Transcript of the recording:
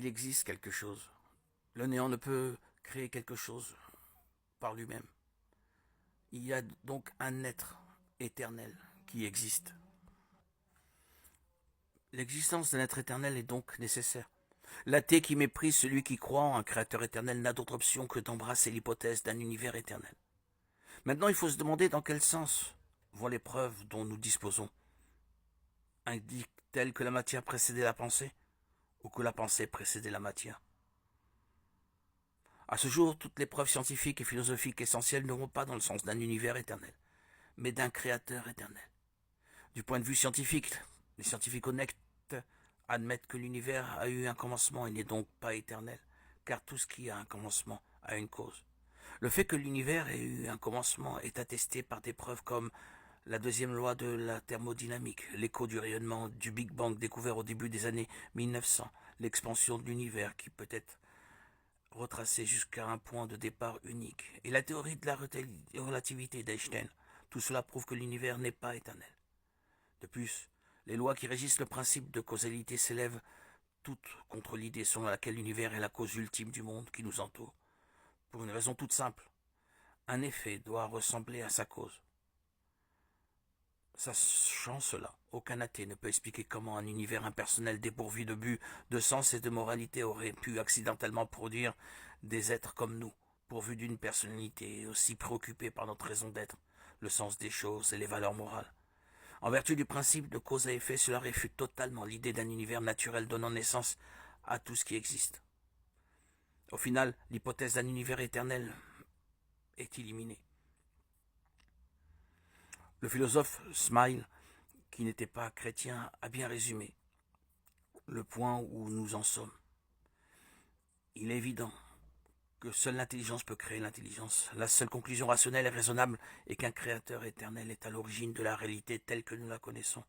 il existe quelque chose. Le néant ne peut créer quelque chose par lui-même. Il y a donc un être éternel qui existe. L'existence d'un être éternel est donc nécessaire. L'athée qui méprise celui qui croit en un créateur éternel n'a d'autre option que d'embrasser l'hypothèse d'un univers éternel. Maintenant, il faut se demander dans quel sens vont les preuves dont nous disposons. Indiquent-elles que la matière précédait la pensée ou que la pensée précédait la matière? À ce jour, toutes les preuves scientifiques et philosophiques essentielles ne vont pas dans le sens d'un univers éternel, mais d'un créateur éternel. Du point de vue scientifique, les scientifiques honnêtes admettent que l'univers a eu un commencement et n'est donc pas éternel, car tout ce qui a un commencement a une cause. Le fait que l'univers ait eu un commencement est attesté par des preuves comme la deuxième loi de la thermodynamique, l'écho du rayonnement du Big Bang découvert au début des années 1900, l'expansion de l'univers qui peut être retracée jusqu'à un point de départ unique, et la théorie de la relativité d'Einstein. Tout cela prouve que l'univers n'est pas éternel. De plus, les lois qui régissent le principe de causalité s'élèvent toutes contre l'idée selon laquelle l'univers est la cause ultime du monde qui nous entoure. Pour une raison toute simple, un effet doit ressembler à sa cause. Sachant cela, aucun athée ne peut expliquer comment un univers impersonnel dépourvu de but, de sens et de moralité aurait pu accidentellement produire des êtres comme nous, pourvus d'une personnalité aussi préoccupée par notre raison d'être, le sens des choses et les valeurs morales. En vertu du principe de cause à effet, cela réfute totalement l'idée d'un univers naturel donnant naissance à tout ce qui existe. Au final, l'hypothèse d'un univers éternel est éliminée. Le philosophe Smile, qui n'était pas chrétien, a bien résumé le point où nous en sommes. Il est évident que seule l'intelligence peut créer l'intelligence. La seule conclusion rationnelle et raisonnable est qu'un créateur éternel est à l'origine de la réalité telle que nous la connaissons.